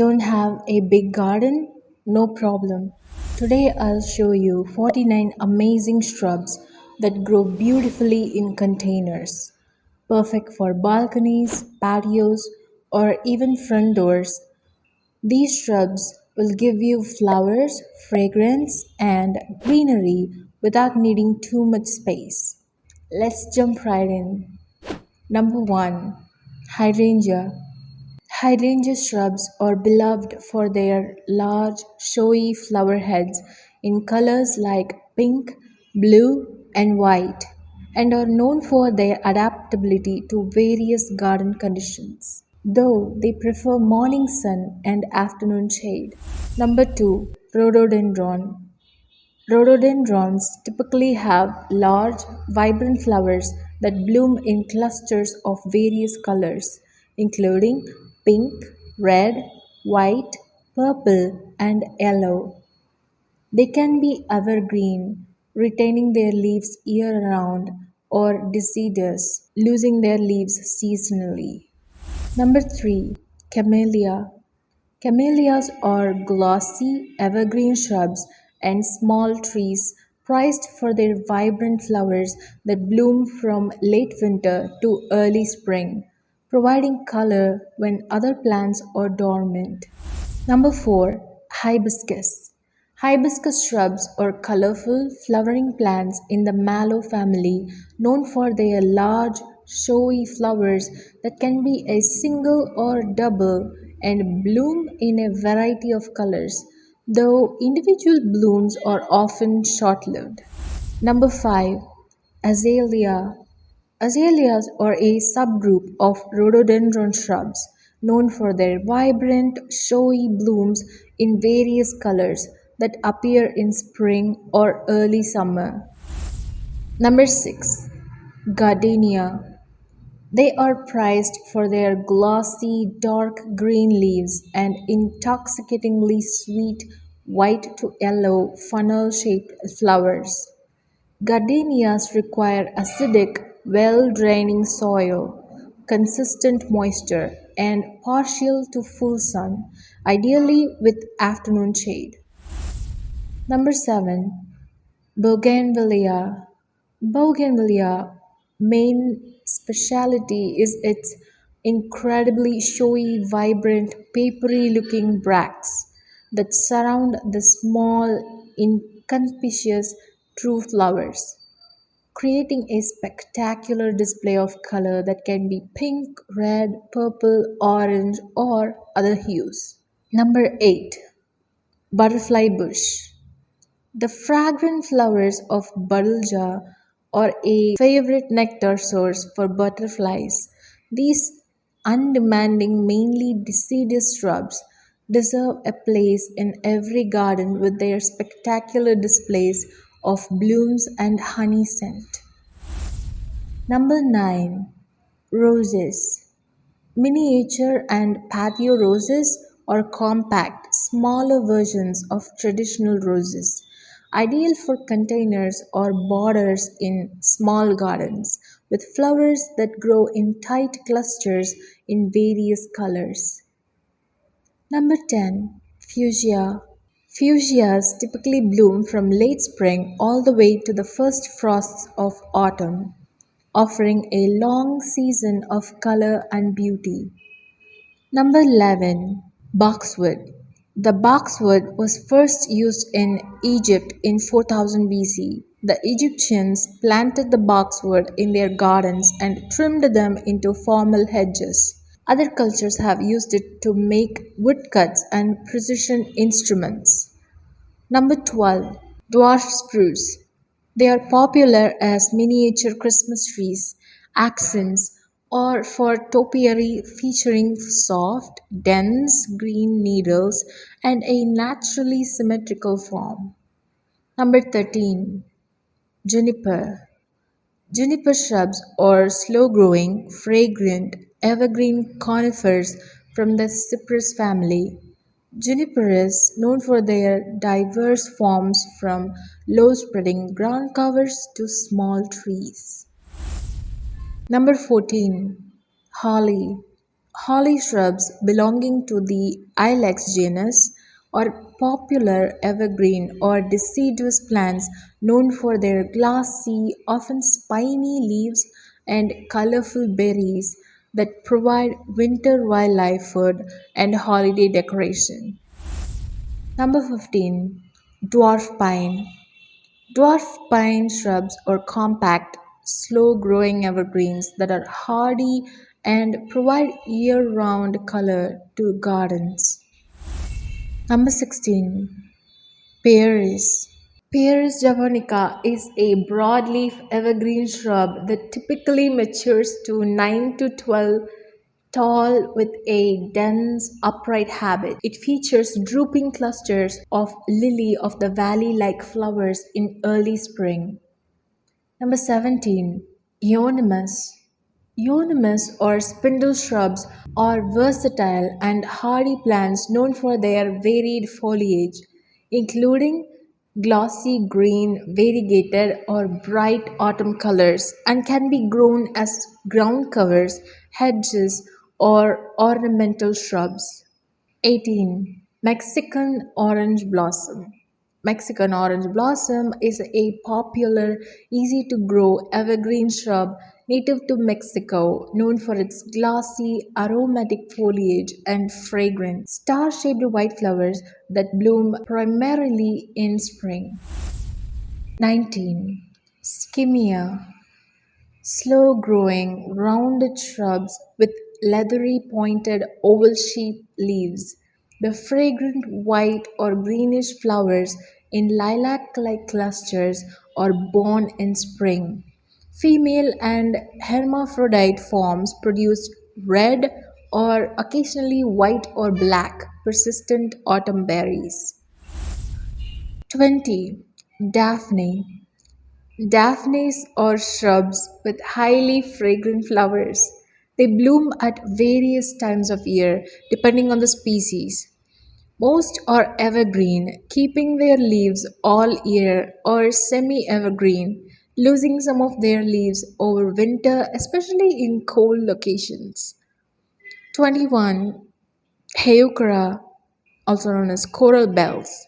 Don't have a big garden? No problem. Today I'll show you 49 amazing shrubs that grow beautifully in containers. Perfect for balconies, patios, or even front doors. These shrubs will give you flowers, fragrance, and greenery without needing too much space. Let's jump right in. Number 1. Hydrangea. Hydrangea shrubs are beloved for their large, showy flower heads in colors like pink, blue, and white, and are known for their adaptability to various garden conditions, though they prefer morning sun and afternoon shade. Number 2. Rhododendron. Rhododendrons typically have large, vibrant flowers that bloom in clusters of various colors, including pink, red, white, purple, and yellow. They can be evergreen, retaining their leaves year round, or deciduous, losing their leaves seasonally. Number 3. Camellia. Camellias are glossy, evergreen shrubs and small trees prized for their vibrant flowers that bloom from late winter to early spring, providing color when other plants are dormant. Number 4. Hibiscus. Hibiscus shrubs are colorful, flowering plants in the mallow family known for their large, showy flowers that can be a single or double and bloom in a variety of colors, though individual blooms are often short lived. Number 5. Azalea. Azaleas are a subgroup of rhododendron shrubs known for their vibrant, showy blooms in various colors that appear in spring or early summer. Number 6. Gardenia. They are prized for their glossy, dark green leaves and intoxicatingly sweet white to yellow funnel shaped flowers. Gardenias require acidic, well-draining soil, consistent moisture, and partial to full sun, ideally with afternoon shade. Number 7. Bougainvillea. Bougainvillea main speciality is its incredibly showy, vibrant, papery-looking bracts that surround the small, inconspicuous true flowers, creating a spectacular display of color that can be pink, red, purple, orange, or other hues. Number 8. Butterfly bush. The fragrant flowers of Badalja are a favorite nectar source for butterflies. These undemanding, mainly deciduous shrubs deserve a place in every garden with their spectacular displays of blooms and honey scent. Number 9. Roses. Miniature and patio roses are compact, smaller versions of traditional roses, ideal for containers or borders in small gardens, with flowers that grow in tight clusters in various colors. Number 10. Fuchsia. Fuchsias typically bloom from late spring all the way to the first frosts of autumn, offering a long season of color and beauty. Number 11. Boxwood. The boxwood was first used in Egypt in 4000 BC. The Egyptians planted the boxwood in their gardens and trimmed them into formal hedges. Other cultures have used it to make woodcuts and precision instruments. Number 12. Dwarf spruce. They are popular as miniature Christmas trees, accents, or for topiary featuring soft, dense green needles and a naturally symmetrical form. Number 13. Juniper. Juniper shrubs are slow-growing, fragrant, evergreen conifers from the cypress family. Juniper is known for their diverse forms from low-spreading ground covers to small trees. Number 14. Holly. Holly shrubs belonging to the Ilex genus are popular evergreen or deciduous plants known for their glossy, often spiny leaves and colorful berries that provide winter wildlife food and holiday decoration. Number 15. Dwarf pine. Dwarf pine shrubs are compact, slow growing evergreens that are hardy and provide year round color to gardens. Number 16. Pears. Pears javanica is a broadleaf evergreen shrub that typically matures to 9 to 12 tall with a dense upright habit. It features drooping clusters of lily of the valley like flowers in early spring. Number 17. Euonymus. Euonymus or spindle shrubs are versatile and hardy plants known for their varied foliage, including glossy green, variegated, or bright autumn colors, and can be grown as ground covers, hedges, or ornamental shrubs. 18. Mexican orange blossom. Mexican orange blossom is a popular, easy to grow evergreen shrub native to Mexico, known for its glossy, aromatic foliage and fragrant, star shaped white flowers that bloom primarily in spring. 19. Skimmia. Slow growing, rounded shrubs with leathery pointed oval shaped leaves. The fragrant white or greenish flowers in lilac like clusters are born in spring. Female and hermaphrodite forms produce red or occasionally white or black persistent autumn berries. 20. Daphne. Daphnes are shrubs with highly fragrant flowers. They bloom at various times of year depending on the species. Most are evergreen, keeping their leaves all year or semi evergreen, losing some of their leaves over winter, especially in cold locations. 21. Heuchera, also known as coral bells.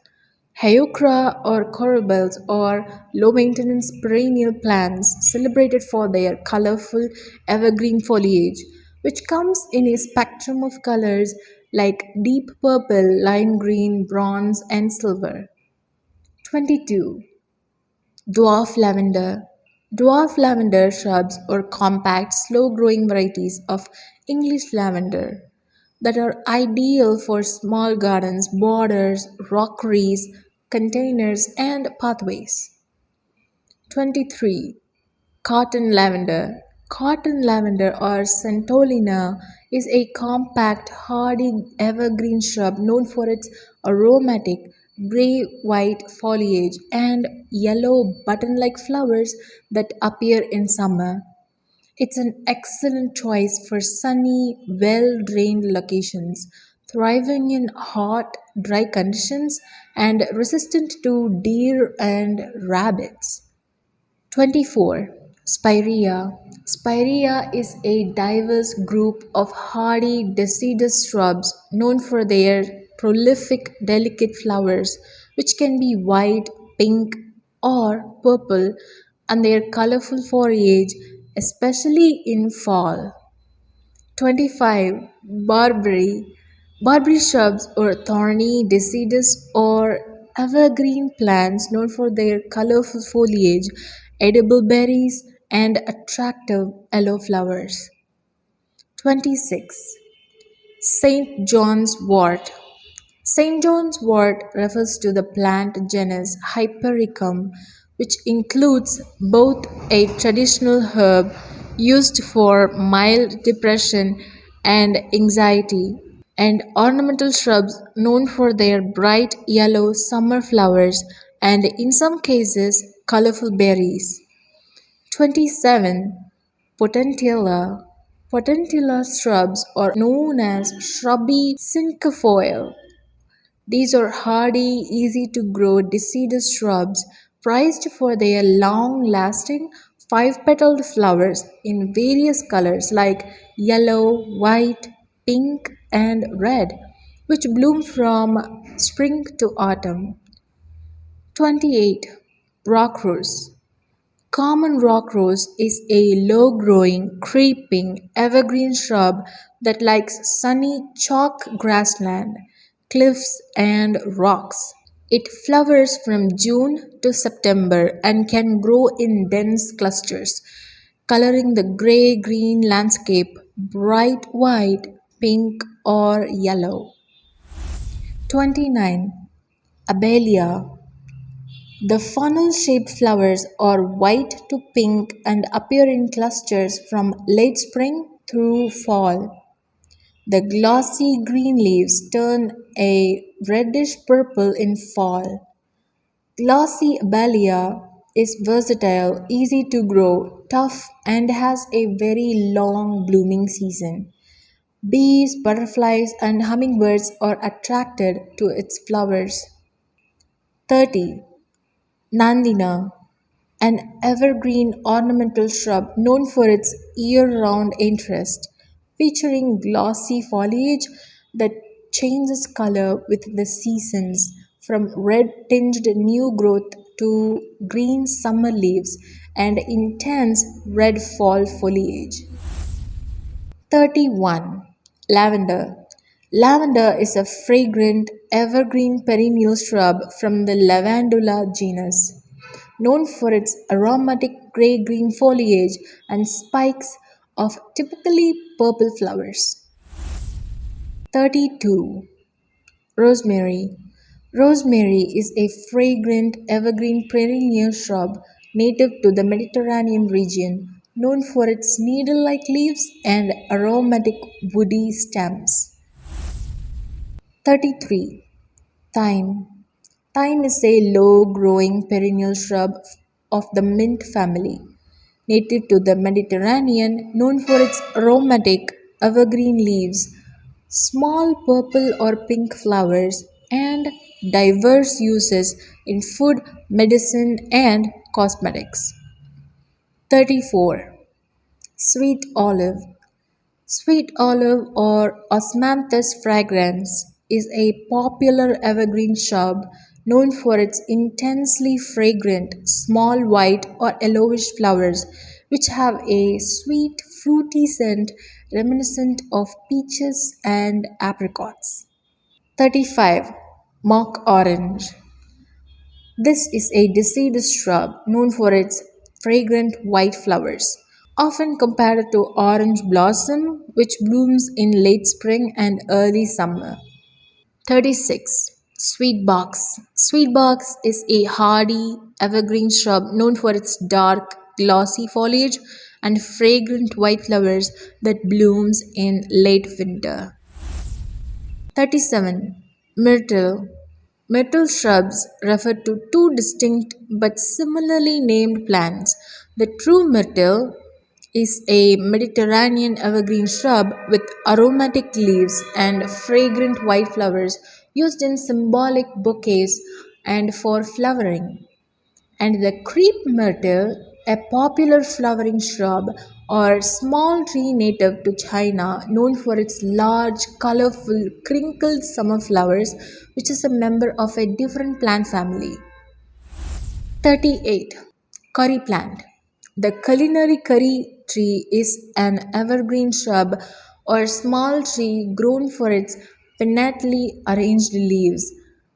Heuchera or coral bells are low maintenance perennial plants celebrated for their colorful evergreen foliage, which comes in a spectrum of colors like deep purple, lime green, bronze, and silver. 22. Dwarf lavender. Dwarf lavender shrubs are compact, slow growing varieties of English lavender that are ideal for small gardens, borders, rockeries, containers, and pathways. 23. Cotton lavender. Cotton lavender or Centolina is a compact, hardy evergreen shrub known for its aromatic gray-white foliage and yellow button-like flowers that appear in summer. It's an excellent choice for sunny, well drained locations, thriving in hot, dry conditions and resistant to deer and rabbits. 24. Spirea. Spirea is a diverse group of hardy deciduous shrubs known for their prolific, delicate flowers, which can be white, pink, or purple, and their colorful foliage, especially in fall. 25. Barberry. Barberry shrubs or thorny, deciduous, or evergreen plants known for their colorful foliage, edible berries, and attractive yellow flowers. 26. St. John's wort. St. John's wort refers to the plant genus Hypericum, which includes both a traditional herb used for mild depression and anxiety, and ornamental shrubs known for their bright yellow summer flowers and, in some cases, colorful berries. 27. Potentilla. Potentilla shrubs are known as shrubby cinquefoil. These are hardy, easy to grow deciduous shrubs prized for their long lasting five petaled flowers in various colors like yellow, white. pink, and red, which bloom from spring to autumn. 28. Rock rose. Common rock rose is a low growing, creeping, evergreen shrub that likes sunny chalk grassland, cliffs, and rocks. It flowers from June to September and can grow in dense clusters, coloring the gray green landscape bright white, pink, or yellow. 29. Abelia. The funnel-shaped flowers are white to pink and appear in clusters from late spring through fall. The glossy green leaves turn a reddish purple in fall. Glossy Abelia is versatile, easy to grow, tough, and has a very long blooming season. Bees, butterflies, and hummingbirds are attracted to its flowers. 30. Nandina, an evergreen ornamental shrub known for its year-round interest, featuring glossy foliage that changes color with the seasons, from red-tinged new growth to green summer leaves and intense red fall foliage. 31. Lavender. Lavender is a fragrant evergreen perennial shrub from the Lavandula genus, known for its aromatic gray-green foliage and spikes of typically purple flowers. 32. Rosemary. Rosemary is a fragrant evergreen perennial shrub native to the Mediterranean region, known for its needle-like leaves and aromatic woody stems. 33. Thyme. Thyme is a low-growing perennial shrub of the mint family, native to the Mediterranean, known for its aromatic evergreen leaves, small purple or pink flowers, and diverse uses in food, medicine, and cosmetics. 34. Sweet olive. Sweet olive or Osmanthus fragrans is a popular evergreen shrub known for its intensely fragrant small white or yellowish flowers which have a sweet fruity scent reminiscent of peaches and apricots. 35. Mock orange. This is a deciduous shrub known for its fragrant white flowers, often compared to orange blossom, which blooms in late spring and early summer. 36. Sweetbox. Sweetbox is a hardy evergreen shrub known for its dark, glossy foliage and fragrant white flowers that blooms in late winter. 37. Myrtle. Myrtle shrubs refer to two distinct but similarly named plants. The true myrtle is a Mediterranean evergreen shrub with aromatic leaves and fragrant white flowers used in symbolic bouquets and for flowering, and the crepe myrtle, a popular flowering shrub or small tree native to China, known for its large, colorful, crinkled summer flowers, which is a member of a different plant family. 38. Curry plant. The culinary curry tree is an evergreen shrub or small tree grown for its pinnately arranged leaves,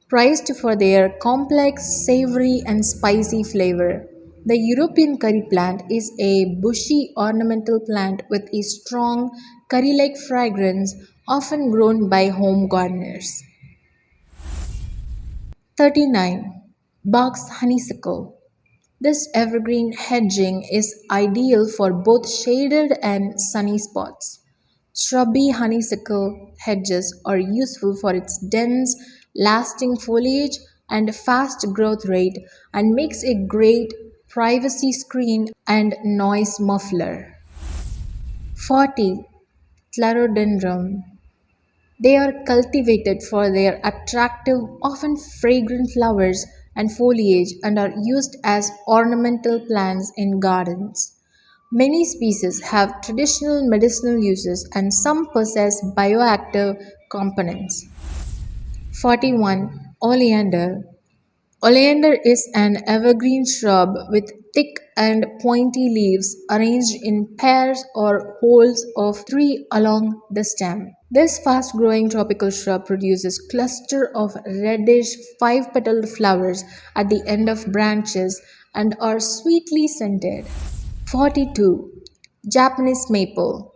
prized for their complex, savory, and spicy flavor. The European curry plant is a bushy ornamental plant with a strong curry like fragrance, often grown by home gardeners. 39. Box honeysuckle. This evergreen hedging is ideal for both shaded and sunny spots. Shrubby honeysuckle hedges are useful for its dense, lasting foliage and fast growth rate and makes a great privacy screen and noise muffler. 40. Clerodendron. They are cultivated for their attractive, often fragrant flowers and foliage and are used as ornamental plants in gardens. Many species have traditional medicinal uses and some possess bioactive components. 41. Oleander. Oleander is an evergreen shrub with thick and pointy leaves arranged in pairs or whorls of three along the stem. This fast growing tropical shrub produces cluster of reddish five-petaled flowers at the end of branches and are sweetly scented. 42. Japanese maple.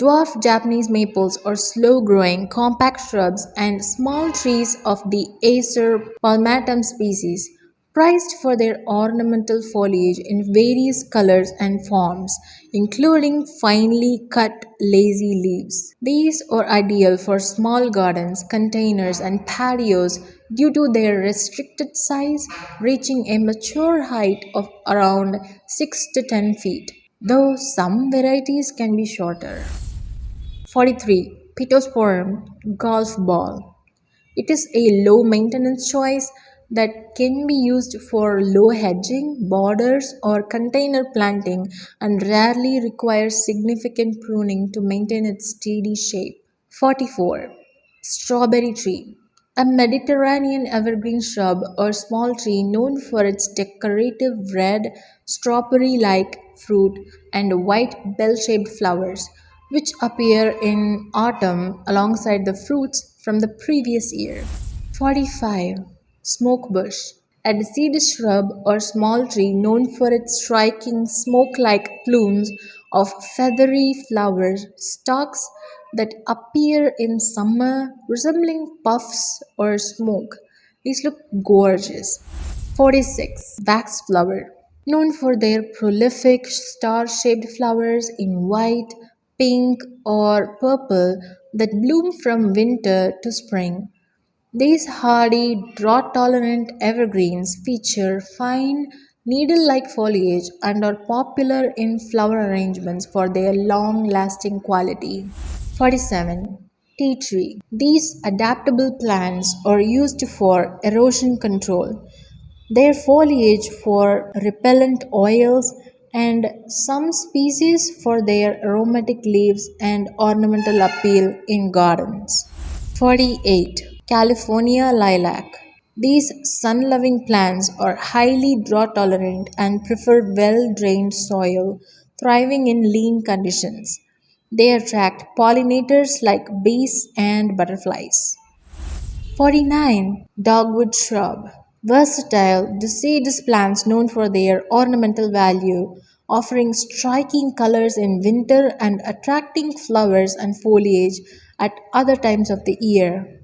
Dwarf Japanese maples are slow-growing, compact shrubs and small trees of the Acer palmatum species, prized for their ornamental foliage in various colors and forms, including finely cut lacy leaves. These are ideal for small gardens, containers, and patios due to their restricted size, reaching a mature height of around 6 to 10 feet, though some varieties can be shorter. 43. Pittosporum golf ball. It is a low maintenance choice that can be used for low hedging, borders, or container planting and rarely requires significant pruning to maintain its steady shape. 44. Strawberry tree. A Mediterranean evergreen shrub or small tree known for its decorative red, strawberry like fruit and white bell shaped flowers, which appear in autumn alongside the fruits from the previous year. 45. Smoke bush. A deciduous shrub or small tree known for its striking smoke like plumes of feathery flower stalks that appear in summer resembling puffs or smoke. These look gorgeous. 46. Wax flower. Known for their prolific star shaped flowers in white, pink, or purple that bloom from winter to spring. These hardy, drought-tolerant evergreens feature fine, needle-like foliage and are popular in flower arrangements for their long-lasting quality. 47. Tea tree. These adaptable plants are used for erosion control, their foliage for repellent oils, and some species for their aromatic leaves and ornamental appeal in gardens. 48. California lilac. These sun loving plants are highly drought tolerant and prefer well drained soil, thriving in lean conditions. They attract pollinators like bees and butterflies. 49. Dogwood shrub. Versatile, deciduous plants known for their ornamental value, offering striking colors in winter and attracting flowers and foliage at other times of the year.